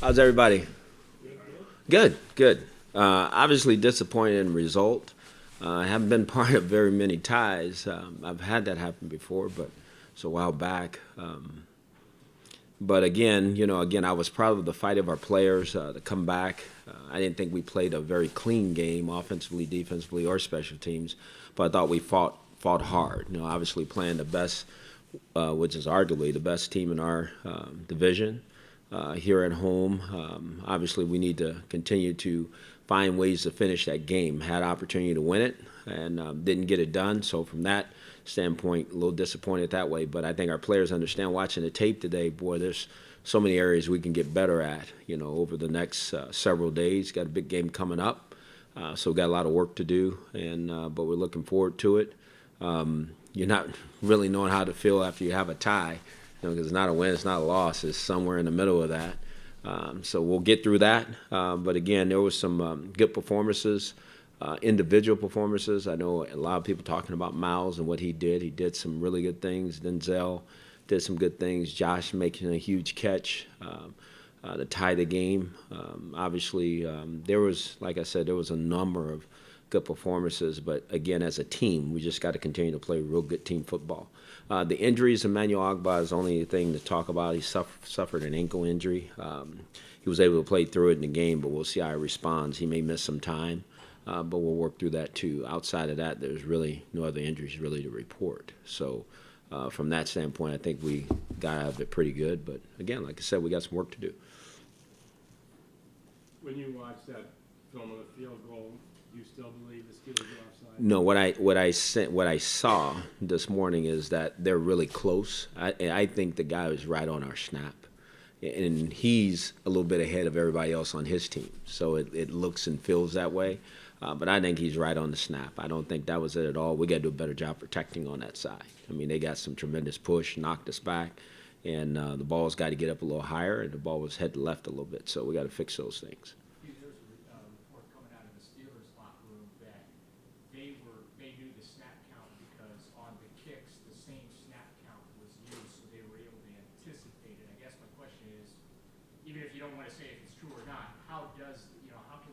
How's everybody? Good, good. Obviously disappointed in result. I haven't been part of very many ties. I've had that happen before, but it's a while back. But again, I was proud of the fight of our players to come back. I didn't think we played a very clean game, offensively, defensively, or special teams, but I thought we fought hard. Obviously playing the best, which is arguably the best team in our division here at home. Obviously, we need to continue to find ways to finish that game. Had opportunity to win it and didn't get it done. So from that standpoint, a little disappointed that way. But I think our players understand watching the tape today, boy, there's so many areas we can get better at, over the next several days. Got a big game coming up. So we've got a lot of work to do, but we're looking forward to it. You're not really knowing how to feel after you have a tie, because it's not a win, it's not a loss. It's somewhere in the middle of that. So we'll get through that. But again, there was some good performances, individual performances. I know a lot of people talking about Miles and what he did. He did some really good things. Denzel did some good things. Josh making a huge catch to tie the game. Obviously, there was, like I said, there was a number of good performances. But again, as a team, we just got to continue to play real good team football. The injuries, Emmanuel Agba is the only thing to talk about. He suffered an ankle injury. He was able to play through it in the game, but we'll see how he responds. He may miss some time, but we'll work through that too. Outside of that, there's really no other injuries really to report. So from that standpoint, I think we got out of it pretty good. But again, like I said, we got some work to do. When you watch that film of the field goal, do you still believe the Steelers are offside? No, what I saw this morning is that they're really close. I think the guy was right on our snap, and he's a little bit ahead of everybody else on his team. So it looks and feels that way. But I think he's right on the snap. I don't think that was it at all. We got to do a better job protecting on that side. I mean, they got some tremendous push, knocked us back, and the ball's got to get up a little higher, and the ball was head left a little bit. So we got to fix those things. There's a report coming out of the Steelers locker room that they knew the snap count because on the kicks the same snap count was used, so they were able to anticipate it. I guess my question is, even if you don't want to say if it's true or not, how can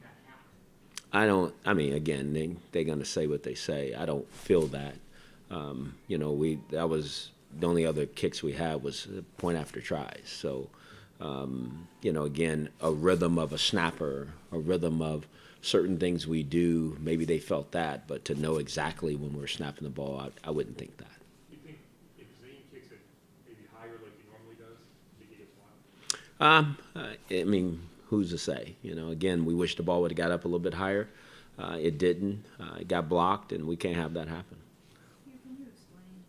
that happen? I mean, again, they're going to say what they say. I don't feel that. That was the only other kicks we had was point after tries. So, again, a rhythm of a snapper, a rhythm of certain things we do. Maybe they felt that, but to know exactly when we're snapping the ball, I wouldn't think that. You think if Zane kicks it maybe higher like he normally does, you think he gets one? I mean, who's to say? Again, we wish the ball would have got up a little bit higher. It didn't. It got blocked, and we can't have that happen. Can you explain,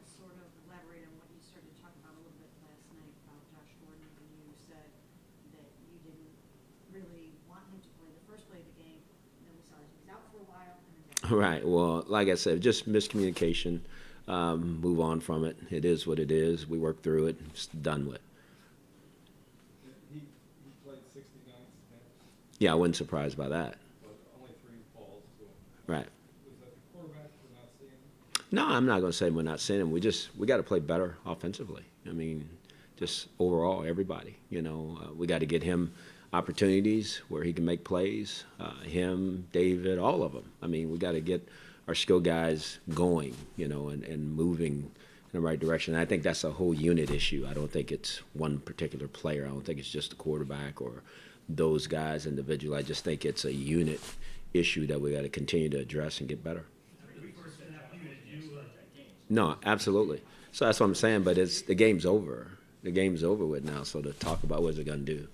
sort of elaborate on what you started to talk about a little bit last night about Josh Gordon when you said that you didn't really want him to play the first play of the game, and then we saw he was out for a while, and then back. Right. Well, like I said, just miscommunication. Move on from it. It is what it is. We work through it. It's done with. He played 60 games. Yeah, I wasn't surprised by that. But only 3 balls to him. Right. Was that the quarterback for not seeing him? No, I'm not going to say we're not seeing him. We got to play better offensively. I mean, just overall, everybody. We got to get him opportunities where he can make plays. Him, David, all of them. I mean, we got to get our skill guys going, and moving in the right direction. And I think that's a whole unit issue. I don't think it's one particular player. I don't think it's just the quarterback or those guys individually. I just think it's a unit issue that we got to continue to address and get better. No, absolutely. So that's what I'm saying. But the game's over. The game's over with now. So to talk about what's it going to do,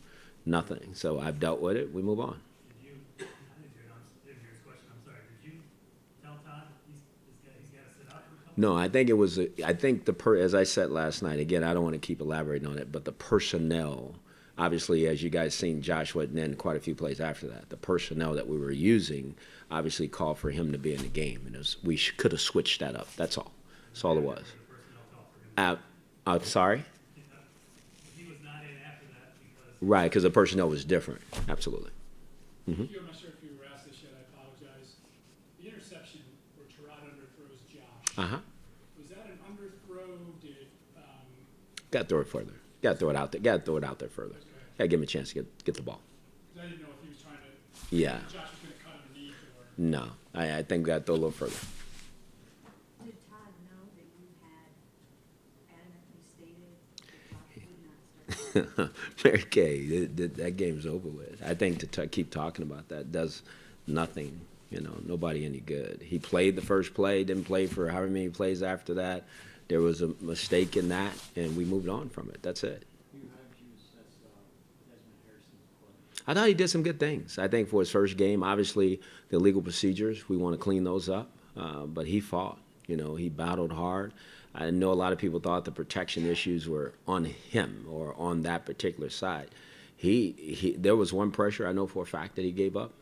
nothing. So I've dealt with it. We move on. I didn't hear his question. I'm sorry. Did you tell Todd he's got to sit out for a couple? No, I think it was. I think as I said last night. Again, I don't want to keep elaborating on it, but the personnel. Obviously, as you guys seen, Josh went in quite a few plays after that. The personnel that we were using obviously called for him to be in the game, and we could have switched that up. That's all. That's all it was. I'm sorry? He was not in after that because... Right, because the personnel was different. Absolutely. I'm not sure if you were asked this yet. I apologize. The interception where Terod underthrows Josh. Was that an underthrow? Did it? Got to throw it further. Got to throw it out there. Got to throw it out there further. gotta give him a chance to get the ball. 'Cause I didn't know if he was trying to, Yeah, Josh was gonna cut underneath or. no, I think we gotta throw a little further. Did Todd know that you had adamantly stated that Josh would not start? Mary Kay, that game's over with. I think to keep talking about that does nothing, nobody any good. He played the first play, didn't play for however many plays after that. There was a mistake in that, and we moved on from it. That's it. I thought he did some good things. I think for his first game, obviously the legal procedures, we want to clean those up. But he fought. He battled hard. I know a lot of people thought the protection issues were on him or on that particular side. There was one pressure I know for a fact that he gave up.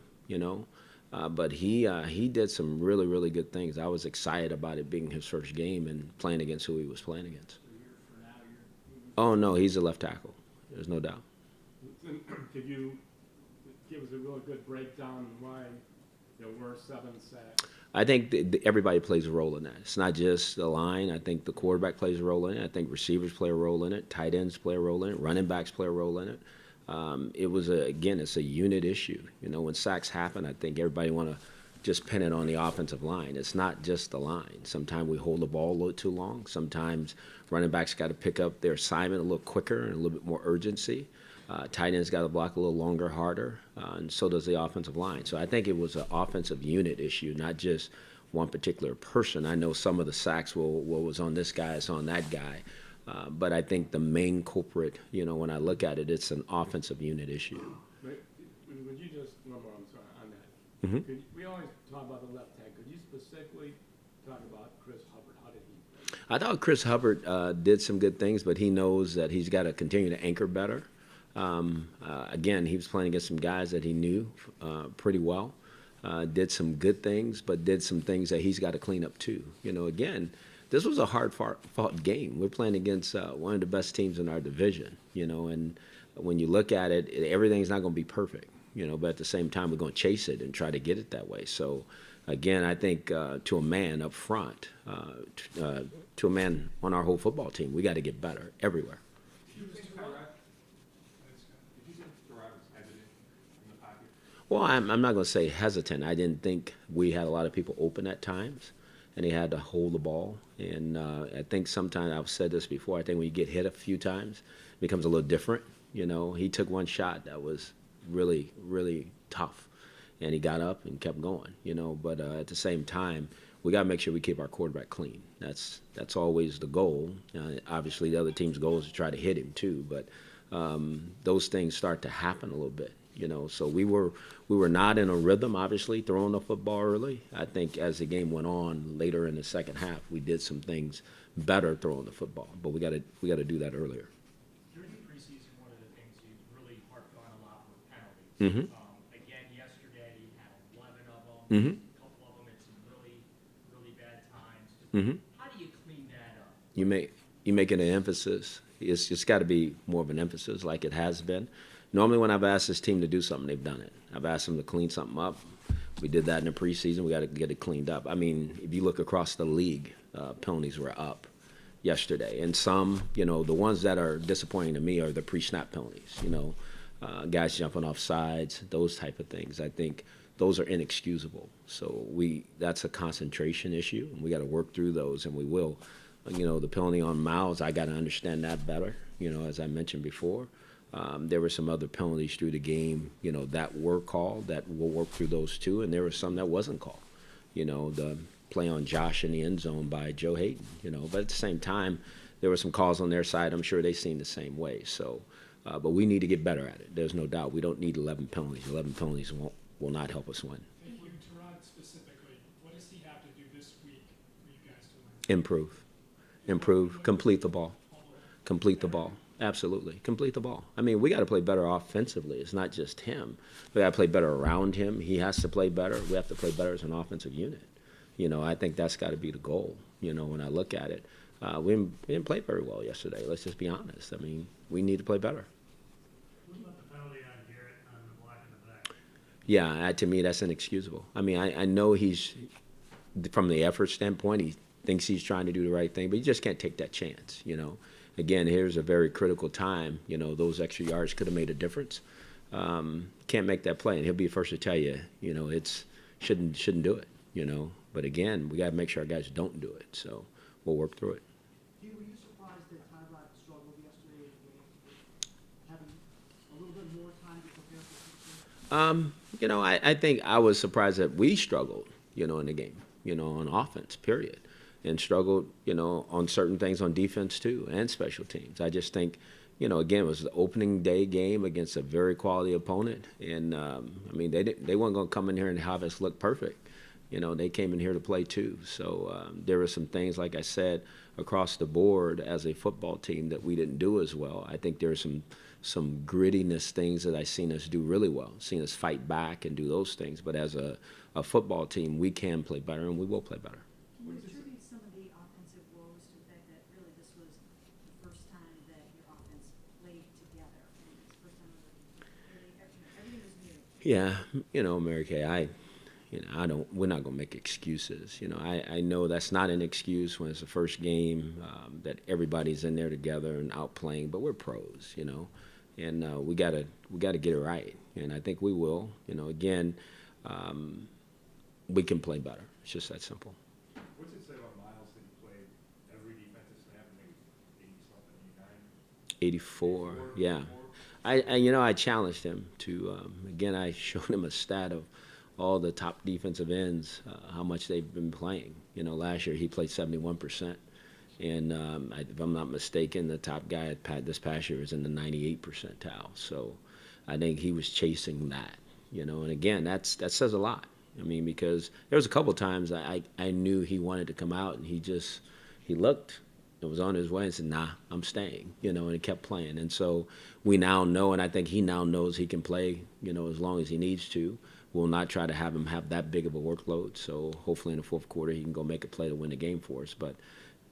But he did some really, really good things. I was excited about it being his first game and playing against who he was playing against. Oh, no, he's a left tackle. There's no doubt. Could you give us a really good breakdown on why there were 7 sacks? I think everybody plays a role in that. It's not just the line. I think the quarterback plays a role in it. I think receivers play a role in it. Tight ends play a role in it. Running backs play a role in it. It's a unit issue. When sacks happen, I think everybody want to just pin it on the offensive line. It's not just the line. Sometimes we hold the ball a little too long. Sometimes running backs got to pick up their assignment a little quicker and a little bit more urgency. Tight ends got to block a little longer, harder, and so does the offensive line. So I think it was an offensive unit issue, not just one particular person. I know some of the sacks was on this guy, it's on that guy. But I think the main culprit, when I look at it, it's an offensive unit issue. But would you just, one more, I'm sorry, on that. Mm-hmm. We always talk about the left tackle. Could you specifically talk about Chris Hubbard? How did he play? I thought Chris Hubbard did some good things, but he knows that he's got to continue to anchor better. Again, he was playing against some guys that he knew pretty well. Did some good things, but did some things that he's got to clean up too. Again, this was a hard-fought game. We're playing against one of the best teams in our division, and when you look at it, everything's not going to be perfect, but at the same time, we're going to chase it and try to get it that way. So, again, I think to a man up front, to a man on our whole football team, we got to get better everywhere. Well, I'm not going to say hesitant. I didn't think we had a lot of people open at times, and he had to hold the ball. And I think sometimes, I've said this before, I think when you get hit a few times, it becomes a little different. He took one shot that was really, really tough, and he got up and kept going, But at the same time, we got to make sure we keep our quarterback clean. That's always the goal. Obviously, the other team's goal is to try to hit him too, but those things start to happen a little bit. So we were not in a rhythm, obviously, throwing the football early. I think as the game went on later in the second half, we did some things better throwing the football, but we got to do that earlier. During the preseason, one of the things you really harped on a lot were penalties. Mm-hmm. Again, yesterday, you had 11 of them. Mm-hmm. A couple of them at some really, really bad times. Mm-hmm. How do you clean that up? You make it an emphasis. It's got to be more of an emphasis, like it has been. Normally, when I've asked this team to do something, they've done it. I've asked them to clean something up. We did that in the preseason. We got to get it cleaned up. I mean, if you look across the league, penalties were up yesterday. And some, the ones that are disappointing to me are the pre-snap penalties. Guys jumping off sides, those type of things. I think those are inexcusable. So that's a concentration issue, and we got to work through those, and we will. The penalty on Miles, I got to understand that better. As I mentioned before. There were some other penalties through the game, that were called, that we'll work through those too, and there were some that wasn't called. The play on Josh in the end zone by Joe Hayden, but at the same time, there were some calls on their side. I'm sure they seen the same way. So, but we need to get better at it. There's no doubt. We don't need 11 penalties. 11 penalties will not help us win. And for Terod specifically, what does he have to do this week for you guys to learn? Improve, complete the ball. Absolutely. Complete the ball. I mean, we got to play better offensively. It's not just him. We got to play better around him. He has to play better. We have to play better as an offensive unit. I think that's got to be the goal, when I look at it. We didn't play very well yesterday. Let's just be honest. I mean, we need to play better. What about the penalty on Garrett on the block in the back? Yeah, to me, that's inexcusable. I mean, I know he's, from the effort standpoint, he thinks he's trying to do the right thing, but you just can't take that chance, again, here's a very critical time. Those extra yards could have made a difference. Can't make that play, and he'll be the first to tell you, it's shouldn't do it. But again, we got to make sure our guys don't do it. So we'll work through it. Were you surprised that Tyrod struggled yesterday in the game, having a little bit more time to prepare for something? I think I was surprised that we struggled, in the game, on offense, period, and struggled, on certain things on defense too, and special teams. I just think, again, it was the opening day game against a very quality opponent, and they weren't going to come in here and have us look perfect. They came in here to play too. So there were some things, like I said, across the board as a football team that we didn't do as well. I think there are some grittiness things that I seen us do really well, seen us fight back and do those things. But as a football team, we can play better, and we will play better. Can you attribute some of the offensive woes to the fact that really this was the first time that your offense played together? And it's the first time everything was new. Yeah, Mary Kay, we're not going to make excuses. I know that's not an excuse when it's the first game, that everybody's in there together and out playing, but we're pros, and we gotta get it right, and I think we will. Again, we can play better. It's just that simple. What's it say about Miles that he played every defensive snap and maybe 80-something, 84, yeah. I challenged him to, again, I showed him a stat of all the top defensive ends, how much they've been playing. Last year he played 71%. And if I'm not mistaken, the top guy this past year was in the 98th percentile. So I think he was chasing that, and again, that says a lot. Because there was a couple times I knew he wanted to come out, and he looked, it was on his way and said, nah, I'm staying, and he kept playing. And so we now know, and I think he now knows he can play, as long as he needs to. We'll not try to have him have that big of a workload. So hopefully in the fourth quarter he can go make a play to win the game for us. But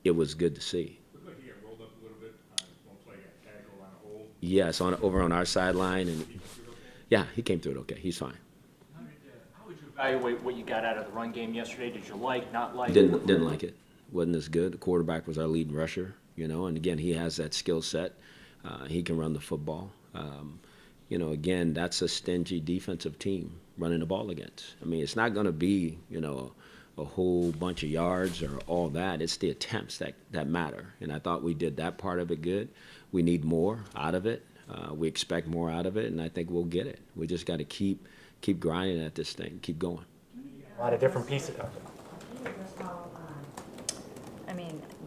it was good to see. Looked like he got rolled up a little bit on one play, got tackled on a hole. Yes, over on our sideline, and yeah, he came through it okay. He's fine. How would you evaluate what you got out of the run game yesterday? Did you like, not like? Didn't like it. Wasn't as good. The quarterback was our leading rusher, and again, he has that skill set. He can run the football. Again, that's a stingy defensive team running the ball against. It's not going to be, a whole bunch of yards or all that. It's the attempts that matter. And I thought we did that part of it good. We need more out of it. We expect more out of it, and I think we'll get it. We just got to keep grinding at this thing, keep going. A lot of different pieces.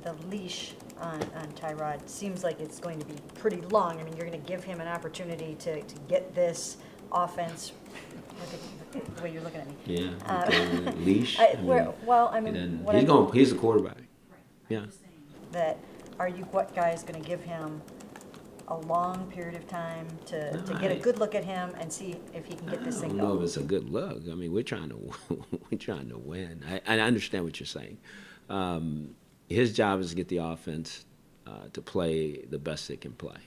The leash on Tyrod seems like it's going to be pretty long. You're going to give him an opportunity to get this offense. Look at the way you're looking at me. Yeah, leash. He's the quarterback. Right. Yeah. I'm just saying. That are you guys going to give him a long period of time to get a good look at him and see if he can get this thing I don't know going? if it's a good look. We're trying to win. I understand what you're saying. His job is to get the offense to play the best it can play.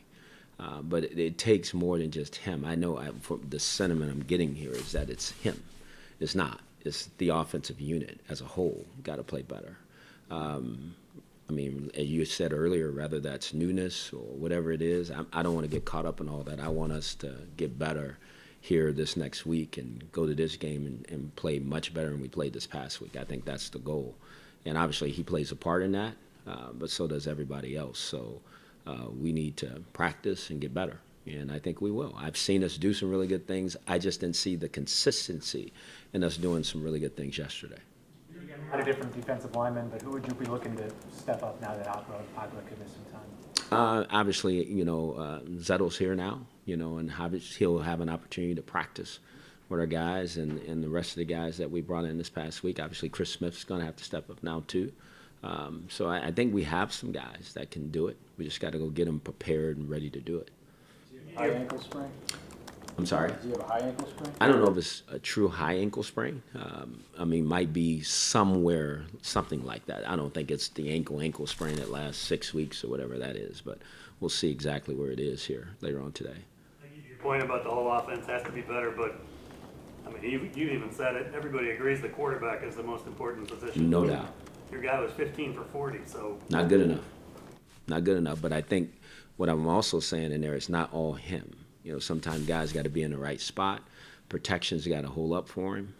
But it takes more than just him. I know from the sentiment I'm getting here is that it's him. It's not. It's the offensive unit as a whole got to play better. As you said earlier, whether that's newness or whatever it is, I don't want to get caught up in all that. I want us to get better here this next week and go to this game and play much better than we played this past week. I think that's the goal. And obviously he plays a part in that, but so does everybody else. So we need to practice and get better, and I think we will. I've seen us do some really good things. I just didn't see the consistency in us doing some really good things yesterday. You got a lot of different defensive linemen, but who would you be looking to step up now that Agla could miss some time? Obviously, Zettle's here now, and he'll have an opportunity to practice with our guys and the rest of the guys that we brought in this past week. Obviously, Chris Smith's going to have to step up now too. So I think we have some guys that can do it. We just got to go get them prepared and ready to do it. High ankle sprain? I'm sorry? Do you have a high ankle sprain? I don't know if it's a true high ankle sprain. Might be somewhere, something like that. I don't think it's the ankle sprain that lasts 6 weeks or whatever that is, but we'll see exactly where it is here later on today. Your point about the whole offense has to be better, but you even said it. Everybody agrees the quarterback is the most important position. No doubt. Your guy was 15 for 40, so. Not good enough. not good enough. But I think what I'm also saying in there is not all him. Sometimes guys got to be in the right spot. Protection's got to hold up for him.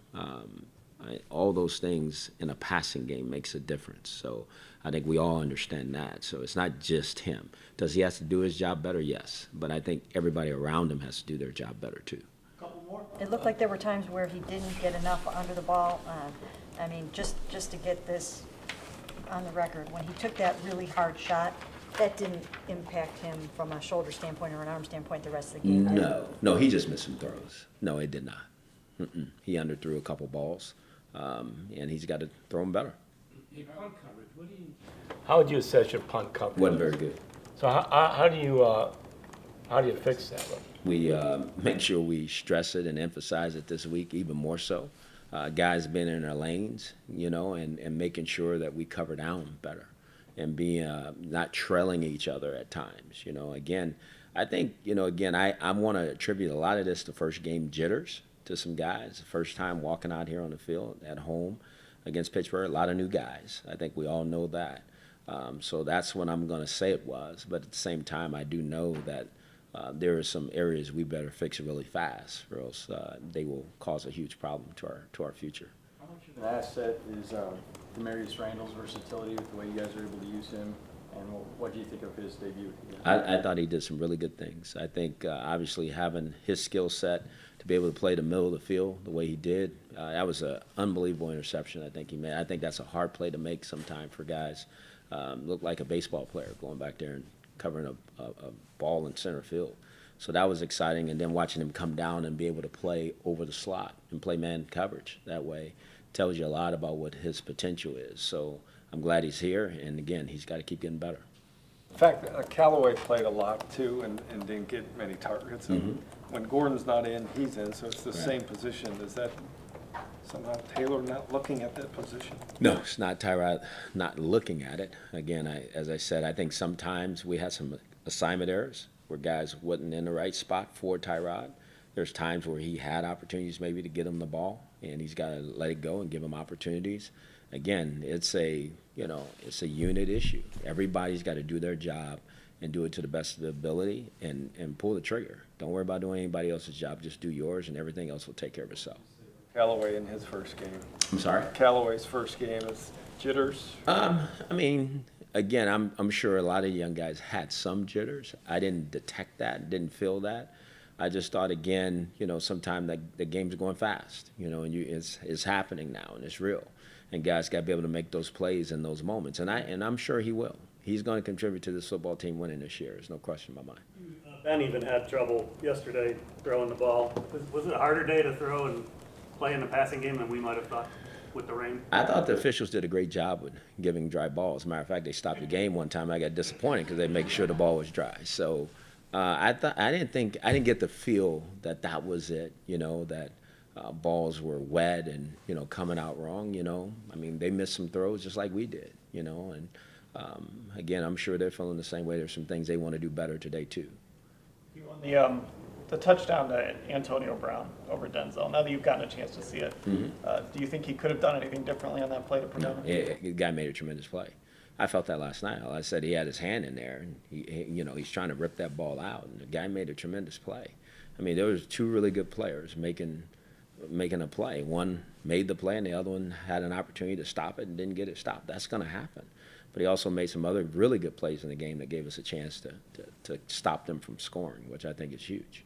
All those things in a passing game makes a difference. So I think we all understand that. So it's not just him. Does he have to do his job better? Yes. But I think everybody around him has to do their job better too. It looked like there were times where he didn't get enough under the ball. I mean, just to get this on the record, when he took that really hard shot, that didn't impact him from a shoulder standpoint or an arm standpoint the rest of the game. No, he just missed some throws. No, it did not. He underthrew a couple balls, and he's got to throw them better. Hey, punt coverage, what do you? How would you assess your punt coverage? Wasn't very good. So how do you fix that? We make sure we stress it and emphasize it this week even more so. Guys been in their lanes, and making sure that we cover down better and being not trailing each other at times. Again, I think, I want to attribute a lot of this to first game jitters to some guys. The first time walking out here on the field at home against Pittsburgh, a lot of new guys. I think we all know that. So that's when I'm going to say it was. But at the same time, I do know that there are some areas we better fix really fast, or else they will cause a huge problem to our future. How much of an asset is Demarius Randall's versatility with the way you guys are able to use him? And what do you think of his debut? I thought he did some really good things. I think obviously having his skill set to be able to play the middle of the field the way he did, that was an unbelievable interception I think he made. I think that's a hard play to make sometime for guys. Looked like a baseball player going back there and covering a ball in center field. So that was exciting. And then watching him come down and be able to play over the slot and play man coverage that way tells you a lot about what his potential is. So I'm glad he's here, and again, he's got to keep getting better. In fact, Callaway played a lot too and didn't get many targets. And when Gordon's not in, he's in, so it's the same position. Does that somehow Taylor not looking at that position? No, it's not Tyrod not looking at it. Again, as I said, I think sometimes we had some assignment errors where guys wasn't in the right spot for Tyrod. There's times where he had opportunities maybe to get him the ball, and he's got to let it go and give him opportunities. Again, it's a unit issue. Everybody's got to do their job and do it to the best of their ability and pull the trigger. Don't worry about doing anybody else's job. Just do yours, and everything else will take care of itself. Callaway in his first game. I'm sorry? Callaway's first game is jitters. I mean, again, I'm sure a lot of young guys had some jitters. I didn't detect that, didn't feel that. I just thought, again, sometimes the game's going fast, and it's happening now, and it's real. And guys got to be able to make those plays in those moments, and I'm sure he will. He's going to contribute to this football team winning this year. There's no question in my mind. Ben even had trouble yesterday throwing the ball. Was it a harder day to throw and play in the passing game than we might have thought with the rain? I thought the officials did a great job with giving dry balls. As a matter of fact, they stopped the game one time. I got disappointed because they make sure the ball was dry. So I didn't get the feel that was it. That balls were wet and coming out wrong. I mean, they missed some throws just like we did. And again, I'm sure they're feeling the same way. There's some things they want to do better today too. You on the touchdown to Antonio Brown over Denzel. Now that you've gotten a chance to see it, do you think he could have done anything differently on that play to prevent it? The guy made a tremendous play. I felt that last night. I said he had his hand in there, and he's trying to rip that ball out, and the guy made a tremendous play. I mean, there was two really good players making a play. One made the play, and the other one had an opportunity to stop it and didn't get it stopped. That's going to happen. But he also made some other really good plays in the game that gave us a chance to stop them from scoring, which I think is huge.